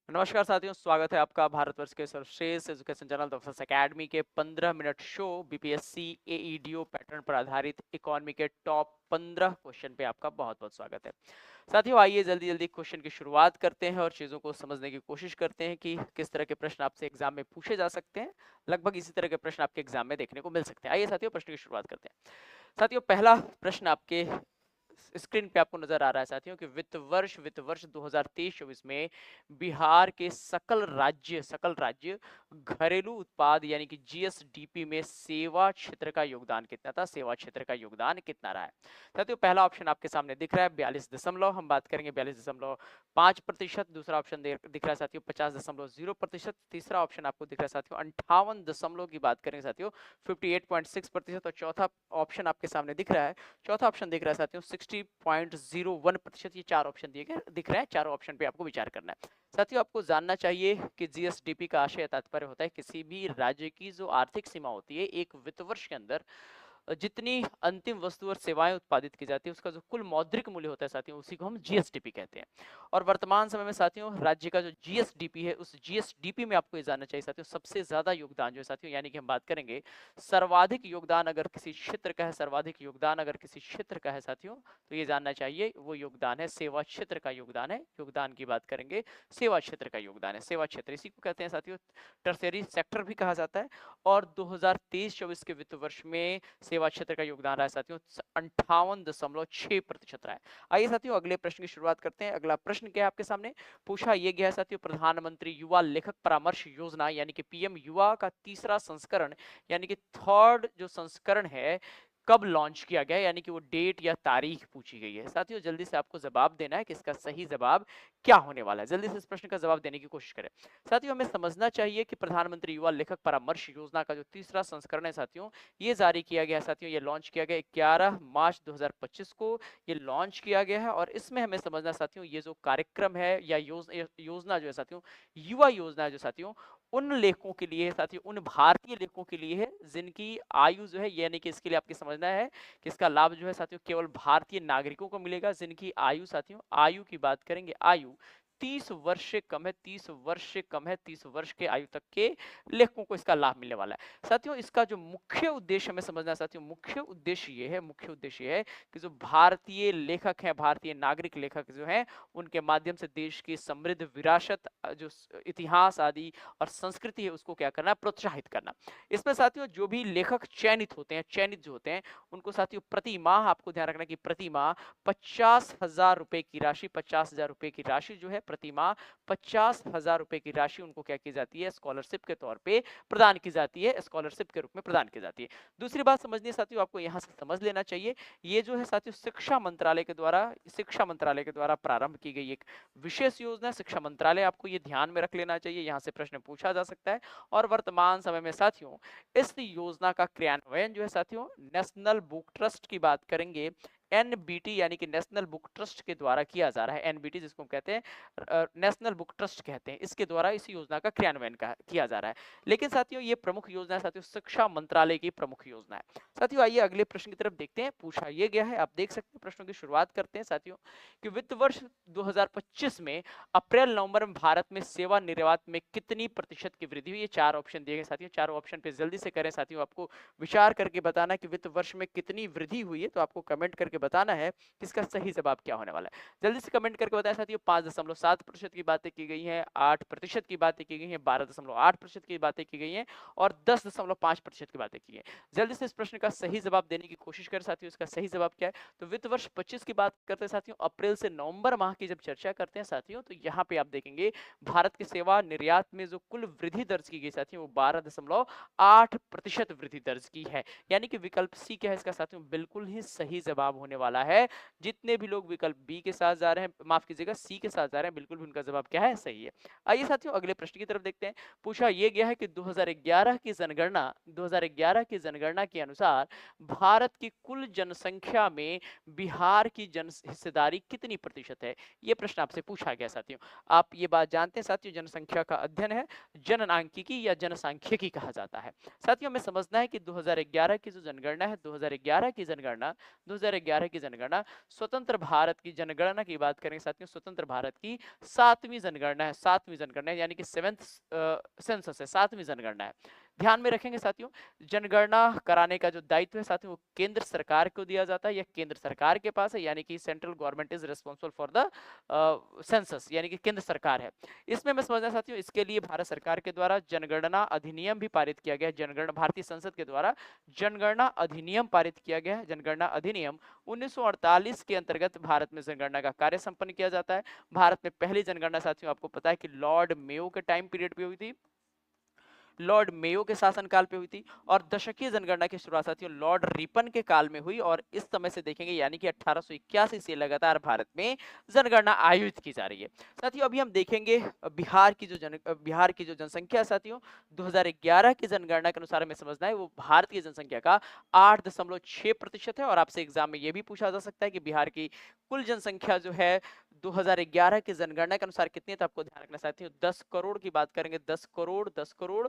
नमस्कार साथियों, स्वागत है आपका भारतवर्ष के सर्वश्रेष्ठ एजुकेशन चैनल दफस एकेडमी के 15 मिनट शो बीपीएससी एईडीओ पैटर्न पर आधारित इकोनॉमी के टॉप 15 क्वेश्चन पे आपका बहुत बहुत स्वागत है। साथियों, आइए जल्दी जल्दी क्वेश्चन की शुरुआत करते हैं और चीज़ों को समझने की कोशिश करते हैं कि किस तरह के प्रश्न आपसे एग्जाम में पूछे जा सकते हैं। लगभग इसी तरह के प्रश्न आपके एग्जाम में देखने को मिल सकते हैं। आइए साथियों, प्रश्न की शुरुआत करते हैं। साथियों, पहला प्रश्न आपके स्क्रीन पे आपको नजर आ रहा है साथियों कि वित्त वर्ष 2023-24 में बिहार के सकल राज्य घरेलू उत्पाद यानी कि जीएसडीपी में सेवा क्षेत्र का योगदान कितना था। सेवा क्षेत्र का योगदान कितना रहा है साथियों? पहला ऑप्शन आपके सामने दिख रहा है 42 हम बात करेंगे 42.5%। दूसरा ऑप्शन दिख रहा है साथियों 50.0%। तीसरा ऑप्शन आपको दिख रहा है साथियों 58 की बात करेंगे साथियों 58.6%। और चौथा ऑप्शन आपके सामने दिख रहा है, चौथा ऑप्शन दिख रहा है साथियों 60.01%। ये चार ऑप्शन दिख रहे हैं। चारों ऑप्शन पे आपको विचार करना है। साथियों, आपको जानना चाहिए कि जीएसडीपी का आशय तात्पर्य होता है किसी भी राज्य की जो आर्थिक सीमा होती है एक वित्त वर्ष के अंदर जितनी अंतिम वस्तु और सेवाएं उत्पादित की जाती है उसका जो कुल मौद्रिक मूल्य होता है साथियों, उसी को हम जीएसडीपी कहते हैं। और वर्तमान समय में साथियों राज्य का जो जीएसडीपी है उस जीएसडीपी में आपको ये जानना चाहिए साथियों सबसे ज्यादा योगदान जो है साथियों, यानी कि हम बात करेंगे सर्वाधिक योगदान अगर किसी क्षेत्र का है, सर्वाधिक योगदान अगर किसी क्षेत्र का है साथियों, तो ये जानना चाहिए वो योगदान है सेवा क्षेत्र का योगदान है। योगदान की बात करेंगे, सेवा क्षेत्र का योगदान है। सेवा क्षेत्र इसी को कहते हैं साथियों टर्शियरी सेक्टर भी कहा जाता है। और 2023-24 के वित्त वर्ष में सेवा क्षेत्र का योगदान रहा है साथियों 58.6% रहा है। आइए साथियों अगले प्रश्न की शुरुआत करते हैं। अगला प्रश्न क्या है आपके सामने पूछा यह गया है साथियों, प्रधानमंत्री युवा लेखक परामर्श योजना यानी कि पीएम युवा का तीसरा संस्करण यानी कि थर्ड जो संस्करण है कब लॉन्च किया गया, यानी कि वो डेट या तारीख पूछी गई है। साथियों जल्दी से आपको जवाब देना है कि इसका सही जवाब क्या होने वाला है। जल्दी से इस प्रश्न का जवाब देने की कोशिश करें। साथियों हमें समझना चाहिए कि प्रधानमंत्री युवा लेखक परामर्श योजना का जो तीसरा संस्करण है साथियों, ये जारी किया गया है साथियों, ये लॉन्च किया गया 11 मार्च 2025 को ये लॉन्च किया गया है। और इसमें हमें समझना साथियों ये जो कार्यक्रम है या योजना जो है साथियों, युवा योजना है जो साथियों उन लेखकों के लिए है साथियों, उन भारतीय लेखकों के लिए है जिनकी आयु जो है, यानी कि इसके लिए आपके समझना है कि इसका लाभ जो है साथियों केवल भारतीय नागरिकों को मिलेगा जिनकी आयु साथियों, आयु की बात करेंगे, आयु 30 वर्ष से कम है, 30 वर्ष से कम है, 30 वर्ष के आयु तक के लेखकों को इसका लाभ मिलने वाला है। साथियों इसका जो मुख्य उद्देश्य हमें समझना है साथियों, मुख्य उद्देश्य ये है, मुख्य उद्देश्य ये है कि जो भारतीय लेखक हैं, भारतीय नागरिक लेखक जो हैं, उनके माध्यम से देश की समृद्ध विरासत जो इतिहास आदि और संस्कृति है उसको क्या करना, प्रोत्साहित करना। इसमें साथियों जो भी लेखक चयनित होते हैं, चयनित जो होते हैं उनको साथियों प्रति माह आपको ध्यान रखना कि प्रति माह 50,000 रुपए की राशि, 50,000 रुपए की राशि जो है प्रति माह 50,000 रुपए की राशि उनको क्या की जाती है, स्कॉलरशिप के तौर पे प्रदान की जाती है, स्कॉलरशिप के रूप में प्रदान की जाती है। दूसरी बात समझनी है साथियों, आपको यहाँ से समझ लेना चाहिए, ये जो है साथियों शिक्षा मंत्रालय के द्वारा प्रारंभ की गई एक विशेष योजना, शिक्षा मंत्रालय आपको ये ध्यान में रख लेना चाहिए, यहाँ से प्रश्न पूछा जा सकता है। और वर्तमान समय में साथियों इस योजना का क्रियान्वयन जो है साथियों नेशनल बुक ट्रस्ट की बात करेंगे, एनबीटी यानी कि नेशनल बुक ट्रस्ट के द्वारा किया जा रहा है। एनबीटी जिसको हम कहते हैं नेशनल बुक ट्रस्ट कहते हैं, इसके द्वारा इस योजना का क्रियान्वयन किया जा रहा है। लेकिन साथियों ये प्रमुख योजना है साथियों, शिक्षा मंत्रालय की प्रमुख योजना है। साथियों आइए अगले प्रश्न की तरफ देखते हैं। पूछा ये गया है, आप देख सकते हैं प्रश्नों की शुरुआत करते हैं साथियों कि वित्त वर्ष 2025 में अप्रैल नवंबर में भारत में सेवा निर्यात में कितनी प्रतिशत की वृद्धि हुई। ये चार ऑप्शन दिए गए साथियों, चारों ऑप्शन पे जल्दी से करें साथियों, आपको विचार करके बताना कि वित्त वर्ष में कितनी वृद्धि हुई है, तो आपको कमेंट करके बताना है कि इसका सही जवाब क्या होने वाला है। जल्दी से कमेंट करके बताएं साथियों। 5.7% की बातें की गई हैं, 8% की बातें की गई हैं, 12.8% की बातें की गई हैं और 10.5% की बातें की गई हैं। जल्दी से इस प्रश्न का सही जवाब देने की कोशिश करें साथियों। इसका सही जवाब क्या है, तो वित्त वर्ष 25 की बात करते हैं साथियों, अप्रैल से नवंबर माह की जब चर्चा करते हैं साथियों, तो यहाँ पे आप देखेंगे भारत की सेवा निर्यात में जो कुल वृद्धि दर्ज की गई साथियों वो 12.8% वृद्धि दर्ज की है। यानी कि विकल्प सी क्या है इसका साथियों, बिल्कुल ही सही जवाब होने वाला है। जितने भी लोग विकल्प बी के साथ जा रहे हैं, माफ कीजिएगा सी के साथ जा रहे हैं, बिल्कुल भी उनका जवाब क्या है, सही है। आइए साथियों अगले प्रश्न की तरफ देखते हैं। पूछा यह गया है कि 2011 की जनगणना के अनुसार भारत की कुल जनसंख्या में बिहार की जन हिस्सेदारी कितनी प्रतिशत है। यह प्रश्न आपसे पूछा गया साथियों। आप ये बात जानते हैं साथियों, जनसंख्या का अध्ययन है जननांकिकी या जनसांख्यिकी कहा जाता है। साथियों हमें समझना है कि 2011 की जो जनगणना है, 2011 2011 की जनगणना। स्वतंत्र भारत की जनगणना की बात करें साथियों, स्वतंत्र भारत की 7वीं जनगणना है, 7वीं जनगणना है, यानी कि 7th सेंसस है, 7वीं जनगणना है। ध्यान में रखेंगे साथियों, जनगणना कराने का जो दायित्व है साथियों वो केंद्र सरकार को दिया जाता है, या केंद्र सरकार के पास है, यानी कि central government is responsible for the census, यानी कि केंद्र सरकार है। इसमें मैं समझना साथियों, इसके लिए भारत सरकार के द्वारा जनगणना अधिनियम भी पारित किया गया है, जनगणना भारतीय संसद के द्वारा जनगणना अधिनियम पारित किया गया है। जनगणना अधिनियम 1948 के अंतर्गत भारत में जनगणना का कार्य संपन्न किया जाता है। भारत में पहली जनगणना साथियों आपको पता है कि लॉर्ड मेयो के टाइम पीरियड पे हुई थी, लॉर्ड मेयो के शासनकाल पे हुई थी। और दशकीय जनगणना की शुरुआत साथियों लॉर्ड रिपन के काल में हुई, और इस समय से देखेंगे यानी कि 1881 से लगातार भारत में जनगणना आयोजित की जा रही है। साथियों अभी हम देखेंगे बिहार की जो जनसंख्या साथियों 2011 की जनगणना के अनुसार हमें समझना है वो भारत की जनसंख्या का 8.6% है। और आपसे एग्जाम में यह भी पूछा जा सकता है कि बिहार की कुल जनसंख्या जो है 2011 की जनगणना के अनुसार कितनी है, तो आपको ध्यान रखना साथियों 10 करोड़ की बात करेंगे, 10 करोड़ 10 करोड़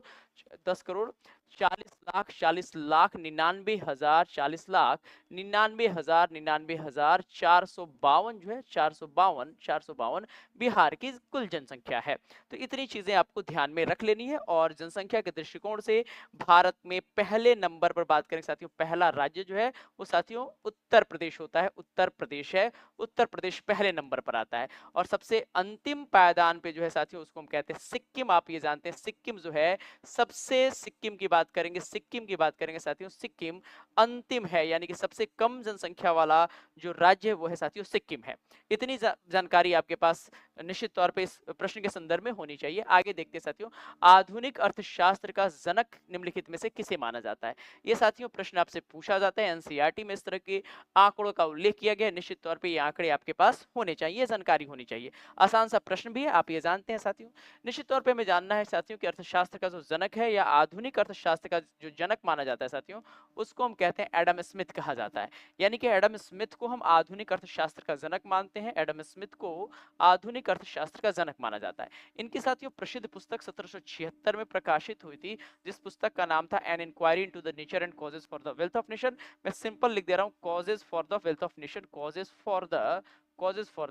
10 करोड़ 40 लाख 99,452 जो है 452 बिहार की कुल जनसंख्या है। तो इतनी चीजें आपको ध्यान में रख लेनी है। और जनसंख्या के दृष्टिकोण से भारत में पहले नंबर पर बात करें साथियों, पहला राज्य जो है वो साथियों उत्तर प्रदेश होता है, उत्तर प्रदेश है, उत्तर प्रदेश पहले नंबर पर आता है। और सबसे अंतिम पायदान पे जो है साथियों उसको हम कहते हैं सिक्किम। आप ये जानते हैं सिक्किम जो है सबसे, सिक्किम की बात करेंगे, सिक्किम की बात करेंगे साथियों, सिक्किम अंतिम है, यानी कि सबसे कम जनसंख्या वाला जो राज्य है वो है साथियों सिक्किम है। इतनी जानकारी आपके पास निश्चित तौर पे इस प्रश्न के संदर्भ में होनी चाहिए। आगे देखते हैं साथियों, आधुनिक अर्थशास्त्र का जनक निम्नलिखित में से किसे माना जाता है। ये साथियों प्रश्न आपसे पूछा जाता है, एनसीईआरटी में इस तरह के आंकड़ों का उल्लेख किया गया है। निश्चित तौर पे ये आंकड़े आपके पास होने चाहिए, जानकारी होनी चाहिए। आसान सा प्रश्न भी है, आप ये जानते हैं साथियों। निश्चित तौर पे हमें जानना है साथियों कि अर्थशास्त्र का जो जनक है या आधुनिक अर्थशास्त्र का जो जनक माना जाता है साथियों, उसको हम कहते हैं एडम स्मिथ कहा जाता है। यानी कि एडम स्मिथ को हम आधुनिक अर्थशास्त्र का जनक मानते हैं, एडम स्मिथ को आधुनिक अर्थशास्त्र का जनक माना जाता है। इनकी साथियों प्रसिद्ध पुस्तक 1776 में प्रकाशित हुई थी, जिस पुस्तक का नाम था an inquiry into the nature and causes for the wealth of nation. मैं सिंपल लिख दे रहा हूं, causes for the wealth of nation, causes for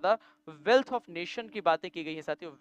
the wealth of nation की बातें की गई है साथियों।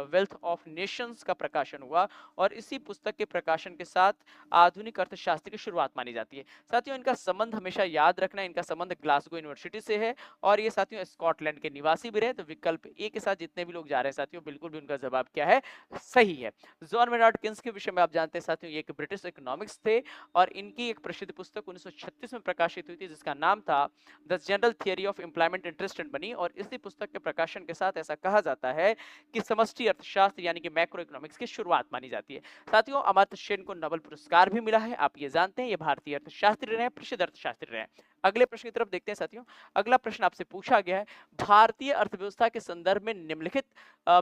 वेल्थ ऑफ नेशंस का प्रकाशन हुआ, और इसी पुस्तक के प्रकाशन के साथ आधुनिक अर्थशास्त्र की शुरुआत मानी जाती है। साथियों इनका संबंध हमेशा याद रखना, इनका संबंध ग्लासगो यूनिवर्सिटी से है, और ये साथियों स्कॉटलैंड के निवासी भी रहे। तो विकल्प ए के साथ जितने भी लोग जा रहे हैं साथियों, बिल्कुल भी उनका जवाब क्या है, सही है। जॉन मेनार्ड किन्स के विषय में आप जानते हैं साथियों, ये एक ब्रिटिश इकोनॉमिक्स थे, और इनकी एक प्रसिद्ध पुस्तक 1936 में प्रकाशित हुई थी, जिसका नाम था the general theory of employment interest and money. और इसी पुस्तक के प्रकाशन के साथ ऐसा कहा जाता है कि समष्टि अर्थशास्त्र यानी कि मैक्रो इकोनॉमिक्स की शुरुआत मानी जाती है। साथियों अमर्त्य सेन को नोबेल पुरस्कार भी मिला है, आप ये जानते हैं, ये भारतीय अर्थशास्त्री रहे, प्रसिद्ध अर्थशास्त्री रहे। अगले प्रश्न की तरफ देखते हैं साथियों। अगला प्रश्न आपसे पूछा गया है, भारतीय अर्थव्यवस्था के संदर्भ में निम्नलिखित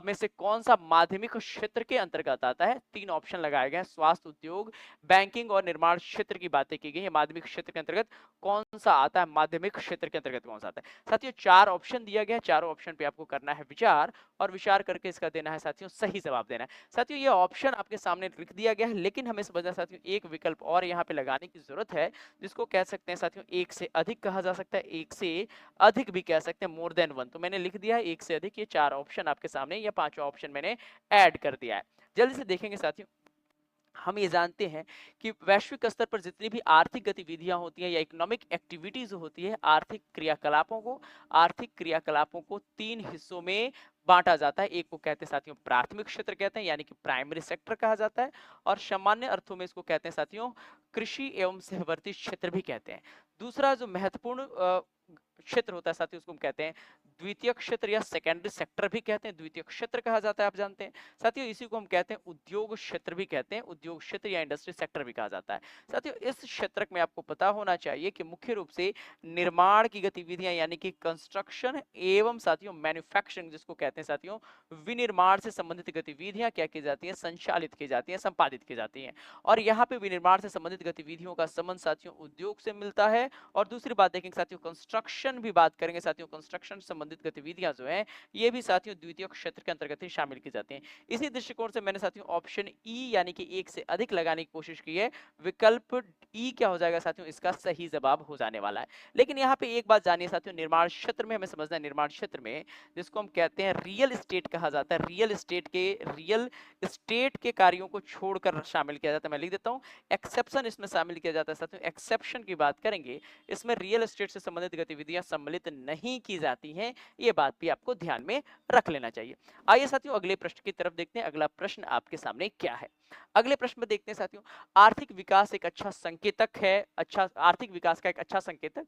में से कौन सा माध्यमिक क्षेत्र के अंतर्गत आता है। 3 ऑप्शन लगाए गए हैं, स्वास्थ्य, उद्योग, बैंकिंग और निर्माण क्षेत्र की बातें की गई है। माध्यमिक क्षेत्र के अंतर्गत कौन सा आता है, माध्यमिक क्षेत्र के अंतर्गत कौन सा आता है। साथियों 4 ऑप्शन दिया गया है, चारों ऑप्शन पे आपको करना है विचार, और विचार करके इसका देना है साथियों सही जवाब देना है। साथियों ये ऑप्शन आपके सामने लिख दिया गया है, लेकिन हमें समझना साथियों एक विकल्प और यहाँ पे लगाने की जरूरत है, जिसको कह सकते हैं साथियों एक से अधिक कहा जा सकता है, एक से अधिक भी कह सकते हैं, मोर देन वन। तो मैंने लिख दिया है एक से अधिक, ये 4 ऑप्शन आपके सामने, या 5वां ऑप्शन मैंने ऐड कर दिया है। जल्दी से देखेंगे साथियों, हम ये जानते हैं कि वैश्विक स्तर पर जितनी भी आर्थिक गतिविधियां होती हैं या इकोनॉमिक एक्टिविटीज होती है, आर्थिक क्रियाकलापों को 3 हिस्सों में बांटा जाता है। एक को कहते हैं साथियों प्राथमिक क्षेत्र कहते हैं, यानी कि प्राइमरी सेक्टर कहा जाता है, और सामान्य अर्थों में इसको कहते हैं साथियों कृषि एवं सहवर्ती क्षेत्र भी कहते हैं। दूसरा जो महत्वपूर्ण क्षेत्र होता है साथियों उसको हम कहते हैं द्वितीय क्षेत्र या सेकेंडरी सेक्टर भी कहते हैं, द्वितीय क्षेत्र कहा जाता है, आप जानते हैं साथियों। इसी को हम कहते हैं उद्योग क्षेत्र भी कहते हैं, उद्योग क्षेत्र या इंडस्ट्री सेक्टर भी कहा जाता है। साथियों इस क्षेत्र में आपको पता होना चाहिए कि मुख्य रूप से निर्माण की गतिविधियां यानी कि कंस्ट्रक्शन एवं साथियों मैन्युफैक्चरिंग जिसको कहते हैं साथियों विनिर्माण से संबंधित गतिविधियां क्या की जाती है, संचालित की जाती है, संपादित की जाती है। और यहाँ पे विनिर्माण से संबंधित गतिविधियों का संबंध साथियों उद्योग से मिलता है। और दूसरी बात देखेंगे साथियों कंस्ट्रक्शन कंस्ट्रक्शन भी बात करेंगे साथियों, कंस्ट्रक्शन संबंधित गतिविधियां जो है ये भी साथियों द्वितीय क्षेत्र के अंतर्गत ही शामिल की जाती हैं। इसी दृष्टिकोण से मैंने साथियों ऑप्शन ई यानी कि एक से अधिक लगाने की कोशिश की है। विकल्प ई क्या हो जाएगा साथियों, इसका सही जवाब हो जाने वाला है। लेकिन यहाँ पे एक बात जानिए साथियों, निर्माण क्षेत्र में हमें समझना है, निर्माण क्षेत्र में जिसको हम कहते हैं रियल एस्टेट कहा जाता है, रियल एस्टेट के कार्यों को छोड़कर शामिल किया जाता है। मैं लिख देता हूँ, एक्सेप्शन इसमें शामिल किया जाता है साथियों। एक्सेप्शन की बात करेंगे, इसमें रियल एस्टेट से संबंधित गतिविधियां सम्मिलित नहीं की जाती हैं, ये बात भी आपको ध्यान में रख लेना चाहिए। आइए साथियों अगले प्रश्न की तरफ देखते हैं। अगला प्रश्न आपके सामने क्या है, अगले प्रश्न में देखते हैं साथियों। आर्थिक विकास एक अच्छा संकेतक है, अच्छा आर्थिक विकास का एक अच्छा संकेतक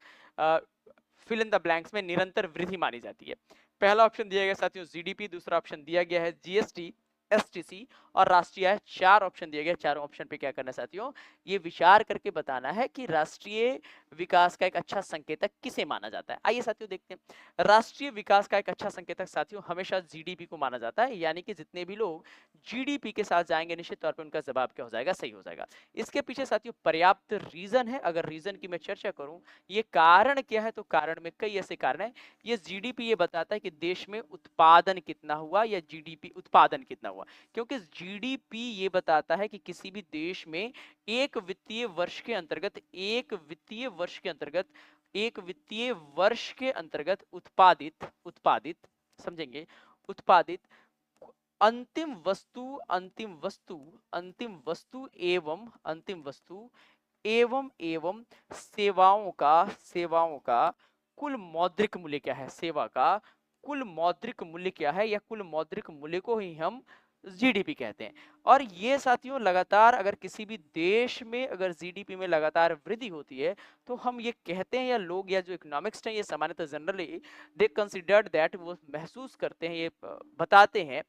फिल इन द ब्लैंक्स में निरंतर वृद्धि मानी जाती है। पहला ऑप्शन दिया गया साथियों जीडीपी, दूसरा ऑप्शन दिया गया है जीएसटी, एसटीसी और राष्ट्रीय आय। चार ऑप्शन दिए गए, चारों ऑप्शन पे क्या करना है साथियों, ये विचार करके बताना है कि राष्ट्रीय विकास का एक अच्छा संकेतक किसे माना जाता है। आइए साथियों देखते हैं। राष्ट्रीय विकास का एक अच्छा संकेतक साथियों हमेशा जीडीपी को माना जाता है, यानी कि जितने भी लोग जीडीपी के साथ जाएंगे निश्चित तौर पर उनका जवाब क्या हो जाएगा, सही हो जाएगा। इसके पीछे साथियों पर्याप्त रीजन है। अगर रीजन की मैं चर्चा करूं, ये कारण क्या है, तो कारण में कई ऐसे कारण है। ये जीडीपी ये बताता है कि देश में उत्पादन कितना हुआ या जीडीपी उत्पादन कितना हुआ, क्योंकि जीडीपी ये बताता है कि किसी भी देश में एक वित्तीय वर्ष के अंतर्गत उत्पादित उत्पादित समझेंगे, उत्पादित अंतिम वस्तु एवं सेवाओं का कुल मौद्रिक मूल्य क्या है, सेवा का कुल मौद्रिक मूल्य क्या है, या कुल मौद्रिक मूल्य को ही हम जीडीपी कहते हैं। और ये साथियों लगातार अगर किसी भी देश में अगर जीडीपी में लगातार वृद्धि होती है, तो हम ये कहते हैं, या लोग या जो इकोनॉमिक्स हैं ये सामान्यतः जनरली दे कंसिडर्ड दैट, वो महसूस करते हैं, ये बताते हैं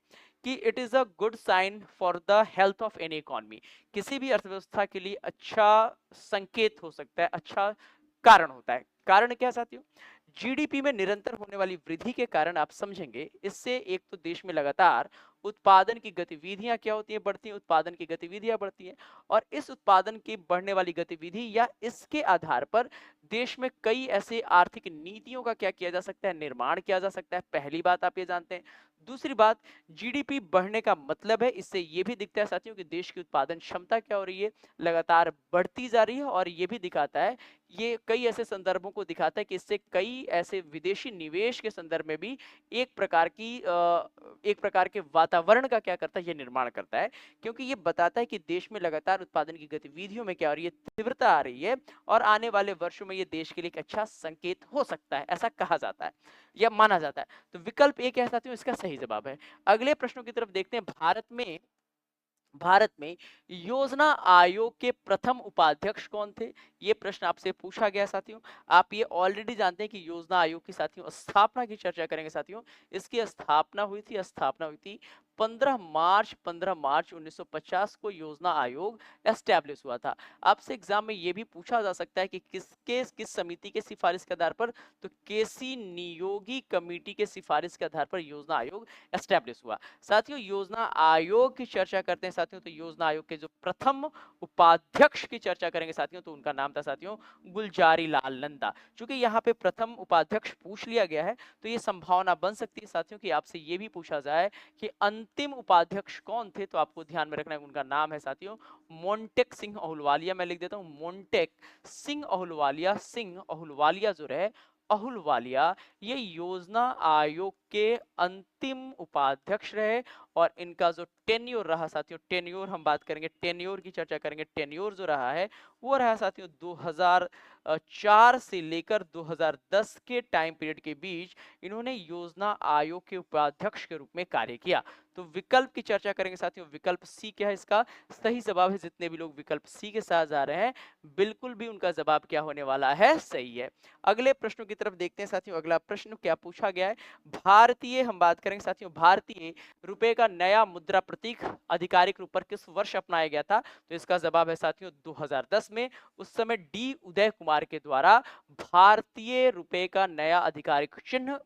कि it is a good sign for the health of any economy. किसी भी अर्थव्यवस्था के लिए अच्छा संकेत हो सकता है, अच्छा कारण होता है। कारण क्या साथियों, जीडीपी में निरंतर होने वाली वृद्धि के कारण आप समझेंगे, इससे एक तो देश में लगातार उत्पादन की गतिविधियां क्या होती हैं, बढ़ती हैं, उत्पादन की गतिविधियां बढ़ती हैं। और इस उत्पादन की बढ़ने वाली गतिविधि या इसके आधार पर देश में कई ऐसे आर्थिक नीतियों का क्या किया जा सकता है, निर्माण किया जा सकता है। पहली बात आप ये जानते हैं। दूसरी बात, जीडीपी बढ़ने का मतलब है, इससे ये भी दिखता है साथियों कि देश की उत्पादन क्षमता क्या हो रही है, लगातार बढ़ती जा रही है। और ये भी दिखाता है, ये कई ऐसे संदर्भों को दिखाता है कि इससे कई ऐसे विदेशी निवेश के संदर्भ में भी एक प्रकार के वातावरण का क्या करता है, ये निर्माण करता है। क्योंकि ये बताता है कि देश में लगातार उत्पादन की गतिविधियों में क्या हो रही है, तीव्रता आ रही है। और आने वाले वर्षों में ये देश के लिए एक अच्छा संकेत हो सकता है, ऐसा कहा जाता है या माना जाता है। तो विकल्प एक है साथियों, इसका सही जवाब है। अगले प्रश्नों की तरफ देखते हैं। भारत में योजना आयोग के प्रथम उपाध्यक्ष कौन थे, ये प्रश्न आपसे पूछा गया साथियों। आप ये ऑलरेडी जानते हैं कि योजना आयोग की साथियों स्थापना की चर्चा करेंगे साथियों। इसकी स्थापना हुई थी 15 मार्च 1950 को योजना आयोग एस्टैब्लिश हुआ था। आपसे एग्जाम में ये भी पूछा जा सकता है कि किस समिति के सिफारिश के आधार पर, तो केसी नियोगी कमेटी के सिफारिश के आधार पर योजना आयोग एस्टैब्लिश हुआ। साथियों योजना आयोग की चर्चा करते हैं साथियों, तो योजना आयोग के जो प्रथम उपाध्यक्ष की चर्चा करेंगे साथियों, तो उनका नाम था साथियों गुलजारी लाल नंदा। चूंकि यहाँ पे प्रथम उपाध्यक्ष पूछ लिया गया है, तो ये संभावना बन सकती है साथियों कि आपसे ये भी पूछा जाए कि अंतिम उपाध्यक्ष कौन थे। तो आपको ध्यान में रखना है, उनका नाम है साथियों मोन्टेक सिंह अहुलवालिया। मैं लिख देता हूँ मोन्टेक सिंह अहुलवालिया जो रहे अहुलवालिया, ये योजना आयोग के अंतिम उपाध्यक्ष रहे। और इनका जो टेन्योर रहा साथियों, टेन्योर हम बात करेंगे, टेन्योर की चर्चा करेंगे, टेन्योर जो रहा है वो रहा साथियों 2004 से लेकर 2010 के टाइम पीरियड के बीच इन्होंने योजना आयोग के उपाध्यक्ष के रूप में कार्य किया। तो विकल्प की चर्चा करेंगे साथियों, विकल्प सी क्या है, इसका सही जवाब है। जितने भी लोग विकल्प सी के साथ जा रहे हैं, बिल्कुल भी उनका जवाब क्या होने वाला है, सही है। अगले प्रश्नों की तरफ देखते हैं साथियों। अगला प्रश्न क्या पूछा गया है, हम बात करेंगे साथियों भारतीय रुपए का नया मुद्रा प्रतीक आधिकारिक रूप पर किस वर्ष अपनाया गया था। तो इसका जवाब है साथियों 2010 में। उस समय डी उदय कुमार के द्वारा भारतीय रुपए का नया आधिकारिक चिन्ह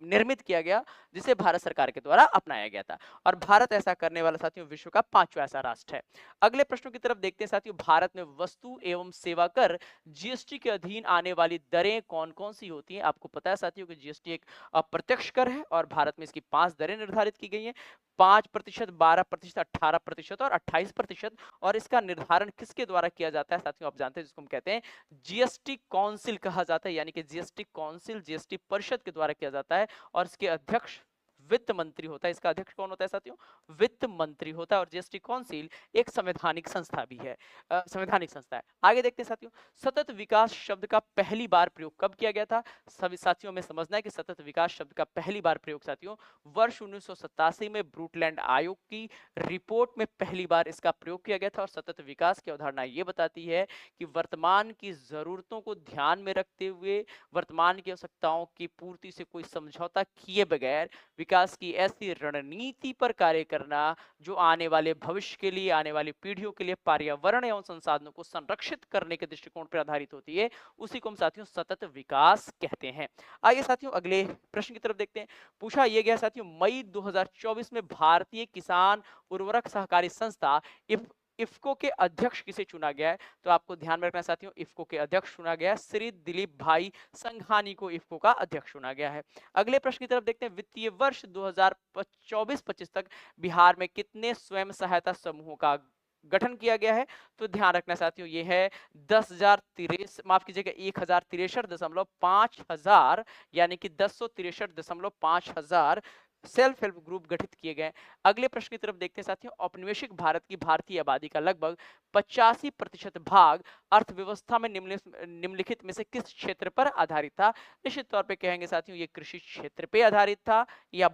निर्मित किया गया, जिसे भारत सरकार के द्वारा अपनाया गया था। और भारत ऐसा करने वाला साथियों विश्व का 5वां ऐसा राष्ट्र है। अगले प्रश्नों की तरफ देखते हैं साथियों। भारत में वस्तु एवं सेवा कर जीएसटी के अधीन आने वाली दरें कौन-कौन सी होती हैं? आपको पता है साथियों कि जीएसटी एक अप्रत्यक्ष कर है और भारत में इसकी 5 दरें निर्धारित की गई हैं। 5%, 12%, 18% और 28%। और इसका निर्धारण किसके द्वारा किया जाता है साथियों? आप जानते हैं, जिसको हम कहते हैं जीएसटी काउंसिल कहा जाता है, यानी कि जीएसटी काउंसिल, जीएसटी परिषद के द्वारा किया जाता है। और इसके अध्यक्ष वित्त मंत्री होता है। इसका अध्यक्ष कौन होता है साथियों? वित्त मंत्री होता है। और जीएसटी काउंसिल एक संवैधानिक संस्था भी है, संवैधानिक संस्था है। आगे देखते हैं साथियों, सतत विकास शब्द का पहली बार प्रयोग कब किया गया था? सभी साथियों में समझना है कि सतत विकास शब्द का पहली बार प्रयोग साथियों वर्ष 1987 में ब्रूटलैंड आयोग की रिपोर्ट में पहली बार इसका प्रयोग किया गया था। और सतत विकास की अवधारणा ये बताती है कि वर्तमान की जरूरतों को ध्यान में रखते हुए वर्तमान की आवश्यकताओं की पूर्ति से कोई समझौता किए बगैर विकास की ऐसी रणनीति पर कार्य करना जो आने वाले भविष्य के लिए, आने वाली पीढ़ियों के लिए पर्यावरण एवं संसाधनों को संरक्षित करने के दृष्टिकोण पर आधारित होती है, उसी को हम साथियों सतत विकास कहते हैं। आइए साथियों अगले प्रश्न की तरफ देखते हैं। पूछा यह गया साथियों, मई 2024 में भारतीय किसान उर्वरक सहकारी संस्था इफ्को के अध्यक्ष किसे चुना गया है? तो आपको ध्यान में रखना साथियों, इफ्को के अध्यक्ष चुना गया है श्री दिलीप भाई संघानी को इफ्को का अध्यक्ष चुना गया है। अगले प्रश्न की तरफ देखते हैं। वित्तीय वर्ष 2024-25 तक बिहार में कितने स्वयं सहायता समूहों का गठन किया गया है? तो ध्यान रखना साथियों, ये है 10,063, माफ कीजिएगा 1063.5 हजार, यानी कि 10,63.5 हजार सेल्फ हेल्प ग्रुप गठित किए गए। अगले प्रश्न की तरफ देखते हैं साथियों। औपनिवेशिक भारत की भारतीय आबादी का लगभग 85% भाग अर्थव्यवस्था में निम्नलिखित में से किस क्षेत्र पर आधारित था? निश्चित तौर पे कहेंगे साथियों, ये कृषि क्षेत्र पे आधारित था। या